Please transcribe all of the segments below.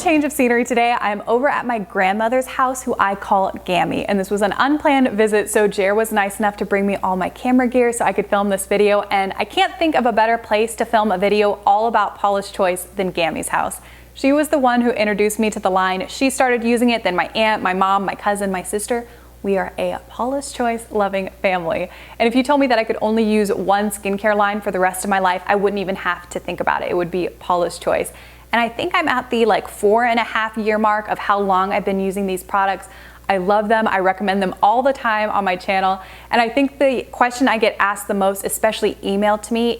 change of scenery today. I'm over at my grandmother's house, who I call Gammy, and this was an unplanned visit, so Jer was nice enough to bring me all my camera gear so I could film this video, and I can't think of a better place to film a video all about Paula's Choice than Gammy's house. She was the one who introduced me to the line. She started using it, then my aunt, my mom, my cousin, my sister. We are a Paula's Choice loving family. And if you told me that I could only use one skincare line for the rest of my life, I wouldn't even have to think about it. It would be Paula's Choice. And I think I'm at the 4.5 year mark of how long I've been using these products. I love them. I recommend them all the time on my channel. And I think the question I get asked the most, especially emailed to me,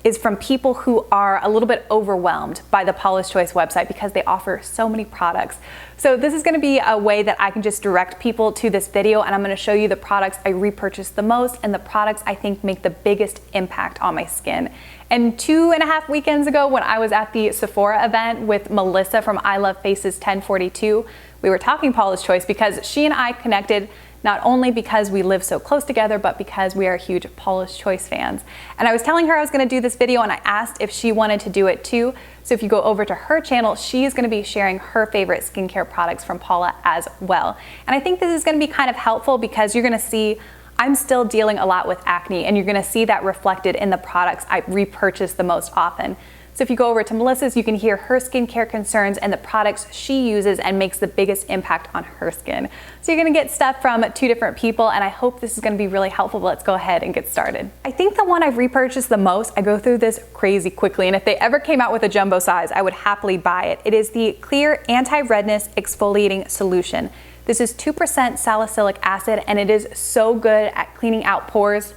is from people who are a little bit overwhelmed by the Paula's Choice website because they offer so many products. So this is gonna be a way that I can just direct people to this video, and I'm gonna show you the products I repurchase the most and the products I think make the biggest impact on my skin. And 2.5 weekends ago, when I was at the Sephora event with Melissa from iluvfaces1042, we were talking Paula's Choice because she and I connected not only because we live so close together, but because we are huge Paula's Choice fans. And I was telling her I was gonna do this video, and I asked if she wanted to do it too. So if you go over to her channel, she's gonna be sharing her favorite skincare products from Paula as well. And I think this is gonna be kind of helpful because you're gonna see I'm still dealing a lot with acne, and you're gonna see that reflected in the products I repurchase the most often. So if you go over to Melissa's, you can hear her skincare concerns and the products she uses and makes the biggest impact on her skin. So you're gonna get stuff from 2 different people, and I hope this is gonna be really helpful. But let's go ahead and get started. I think the one I've repurchased the most, I go through this crazy quickly, and if they ever came out with a jumbo size, I would happily buy it. It is the Clear Anti-Redness Exfoliating Solution. This is 2% salicylic acid, and it is so good at cleaning out pores.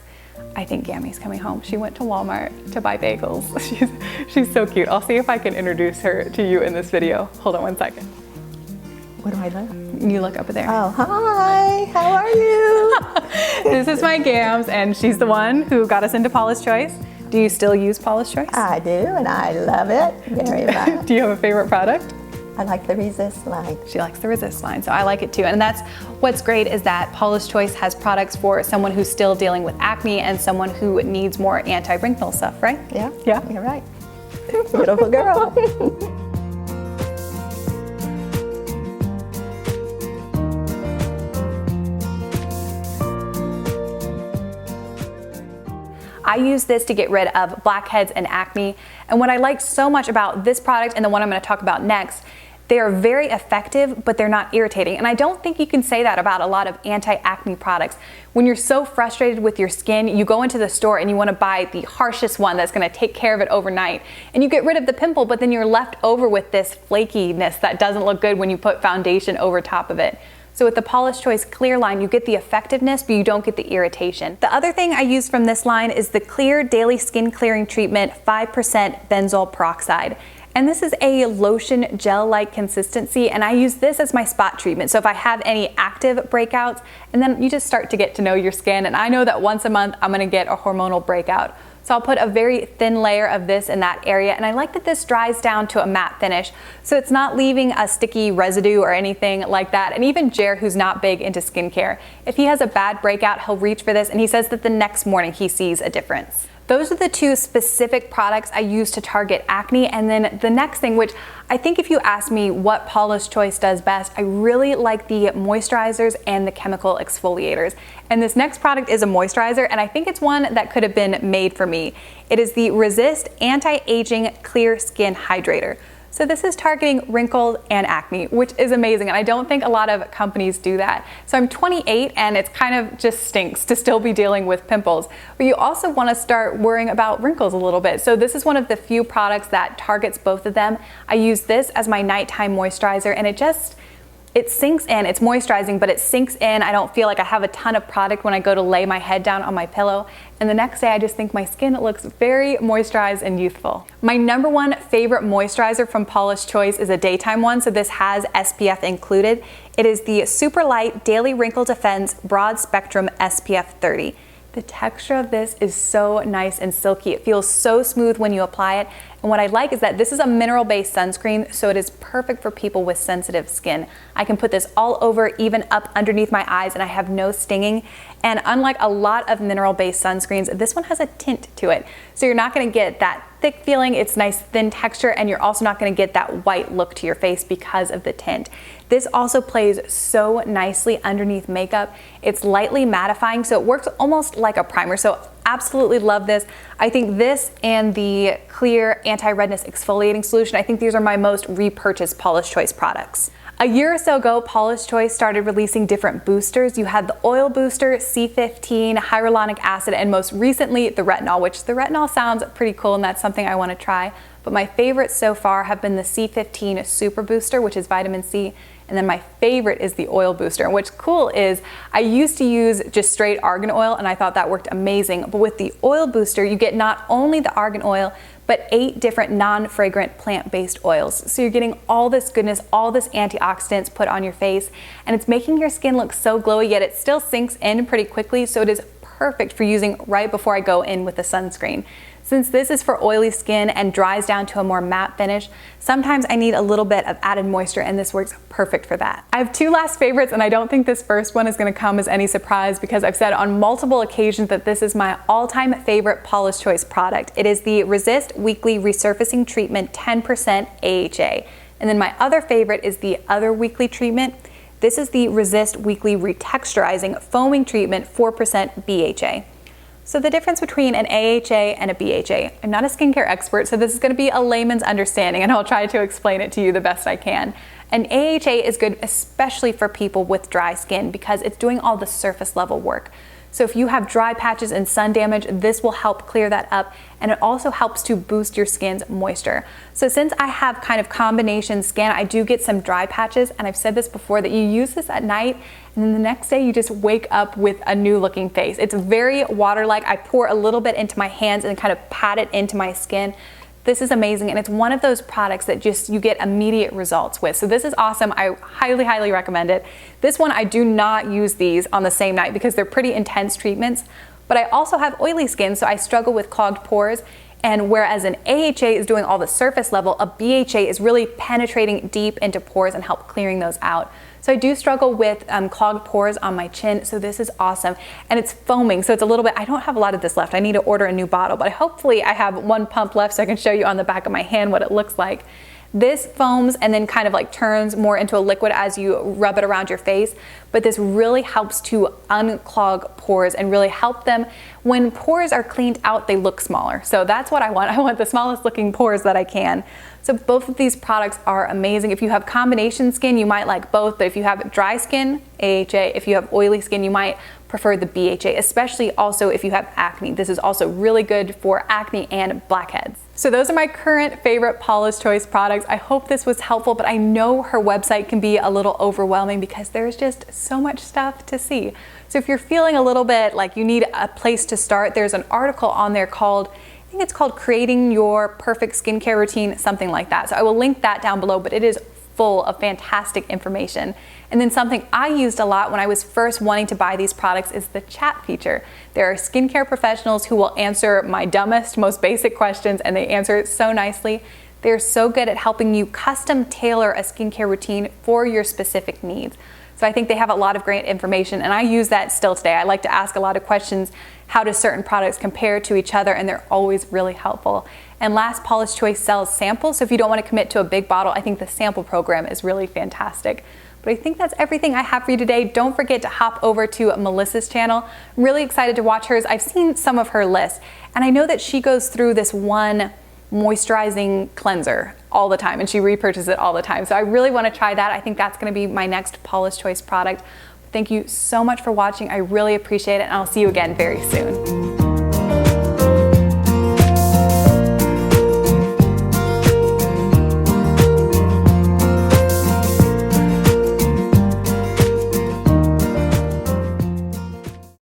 I think Gammy's coming home. She went to Walmart to buy bagels. She's so cute. I'll see if I can introduce her to you in this video. Hold on one second. What do I look? You look up there. Oh, hi, how are you? This is my Gams, and she's the one who got us into Paula's Choice. Do you still use Paula's Choice? I do, and I love it very much. Do you have a favorite product? I like the Resist line. She likes the Resist line, so I like it too. And that's what's great, is that Paula's Choice has products for someone who's still dealing with acne and someone who needs more anti-wrinkle stuff, right? Yeah, yeah, you're right. Beautiful girl. I use this to get rid of blackheads and acne. And what I like so much about this product and the one I'm going to talk about next, they are very effective, but they're not irritating. And I don't think you can say that about a lot of anti-acne products. When you're so frustrated with your skin, you go into the store and you want to buy the harshest one that's going to take care of it overnight. And you get rid of the pimple, but then you're left over with this flakiness that doesn't look good when you put foundation over top of it. So with the Paula's Choice Clear line, you get the effectiveness, but you don't get the irritation. The other thing I use from this line is the Clear Daily Skin Clearing Treatment 5% Benzoyl Peroxide. And this is a lotion gel-like consistency, and I use this as my spot treatment. So if I have any active breakouts, and then you just start to get to know your skin, and I know that once a month I'm gonna get a hormonal breakout. So I'll put a very thin layer of this in that area, and I like that this dries down to a matte finish, so it's not leaving a sticky residue or anything like that. And even Jer, who's not big into skincare, if he has a bad breakout, he'll reach for this, and he says that the next morning he sees a difference. Those are the 2 specific products I use to target acne. And then the next thing, which I think if you ask me what Paula's Choice does best, I really like the moisturizers and the chemical exfoliators. And this next product is a moisturizer, and I think it's one that could have been made for me. It is the Resist Anti-Aging Clear Skin Hydrator. So this is targeting wrinkles and acne, which is amazing, and I don't think a lot of companies do that. So I'm 28, and it's kind of just stinks to still be dealing with pimples. But you also want to start worrying about wrinkles a little bit. So this is one of the few products that targets both of them. I use this as my nighttime moisturizer, and it sinks in. It's moisturizing, but it sinks in. I don't feel like I have a ton of product when I go to lay my head down on my pillow. And the next day, I just think my skin looks very moisturized and youthful. My #1 favorite moisturizer from Paula's Choice is a daytime one, so this has SPF included. It is the Super Light Daily Wrinkle Defense Broad Spectrum SPF 30. The texture of this is so nice and silky. It feels so smooth when you apply it. And what I like is that this is a mineral-based sunscreen, so it is perfect for people with sensitive skin. I can put this all over, even up underneath my eyes, and I have no stinging. And unlike a lot of mineral-based sunscreens, this one has a tint to it. So you're not gonna get that thick feeling, it's nice thin texture, and you're also not gonna get that white look to your face because of the tint. This also plays so nicely underneath makeup. It's lightly mattifying, so it works almost like a primer. So absolutely love this. I think this and the clear anti-redness exfoliating solution, I think these are my most repurchased Paula's Choice products. A year or so ago, Paula's Choice started releasing different boosters. You had the oil booster, C15, hyaluronic acid, and most recently the retinol, which the retinol sounds pretty cool and that's something I want to try. But my favorites so far have been the C15 Super Booster, which is vitamin C, and then my favorite is the oil booster. And what's cool is I used to use just straight argan oil and I thought that worked amazing. But with the oil booster, you get not only the argan oil, but 8 different non-fragrant plant-based oils. So you're getting all this goodness, all this antioxidants put on your face, and it's making your skin look so glowy, yet it still sinks in pretty quickly, so it is perfect for using right before I go in with the sunscreen. Since this is for oily skin and dries down to a more matte finish, sometimes I need a little bit of added moisture, and this works perfect for that. I have 2 last favorites, and I don't think this first one is gonna come as any surprise because I've said on multiple occasions that this is my all-time favorite Paula's Choice product. It is the Resist Weekly Resurfacing Treatment 10% AHA. And then my other favorite is the Other Weekly Treatment. This is the Resist Weekly Retexturizing Foaming Treatment 4% BHA. So the difference between an AHA and a BHA, I'm not a skincare expert, so this is gonna be a layman's understanding, and I'll try to explain it to you the best I can. An AHA is good especially for people with dry skin because it's doing all the surface level work. So if you have dry patches and sun damage, this will help clear that up, and it also helps to boost your skin's moisture. So since I have kind of combination skin, I do get some dry patches, and I've said this before that you use this at night and then the next day you just wake up with a new looking face. It's very water-like. I pour a little bit into my hands and kind of pat it into my skin. This is amazing, and it's one of those products that just you get immediate results with. So this is awesome. I highly, highly recommend it. This one, I do not use these on the same night because they're pretty intense treatments, but I also have oily skin, so I struggle with clogged pores. And whereas an AHA is doing all the surface level, a BHA is really penetrating deep into pores and help clearing those out. So I do struggle with clogged pores on my chin, so this is awesome. And it's foaming, so it's a little bit, I don't have a lot of this left. I need to order a new bottle, but hopefully I have 1 pump left so I can show you on the back of my hand what it looks like. This foams and then kind of like turns more into a liquid as you rub it around your face, but this really helps to unclog pores and really help them. When pores are cleaned out, they look smaller. So that's what I want. I want the smallest looking pores that I can. So both of these products are amazing. If you have combination skin, you might like both, but if you have dry skin, AHA, if you have oily skin, you might prefer the BHA, especially also if you have acne. This is also really good for acne and blackheads. So those are my current favorite Paula's Choice products. I hope this was helpful, but I know her website can be a little overwhelming because there's just so much stuff to see. So if you're feeling a little bit like you need a place to start, there's an article on there called, I think it's called Creating Your Perfect Skincare Routine, something like that. So I will link that down below, but it is full of fantastic information. And then something I used a lot when I was first wanting to buy these products is the chat feature. There are skincare professionals who will answer my dumbest, most basic questions, and they answer it so nicely. They're so good at helping you custom tailor a skincare routine for your specific needs. So I think they have a lot of great information, and I use that still today. I like to ask a lot of questions. How do certain products compare to each other? And they're always really helpful. And last, Paula's Choice sells samples. So if you don't want to commit to a big bottle, I think the sample program is really fantastic. But I think that's everything I have for you today. Don't forget to hop over to Melissa's channel. I'm really excited to watch hers. I've seen some of her lists, and I know that she goes through this one moisturizing cleanser all the time, and she repurchases it all the time. So I really want to try that. I think that's going to be my next Paula's Choice product. Thank you so much for watching. I really appreciate it, and I'll see you again very soon.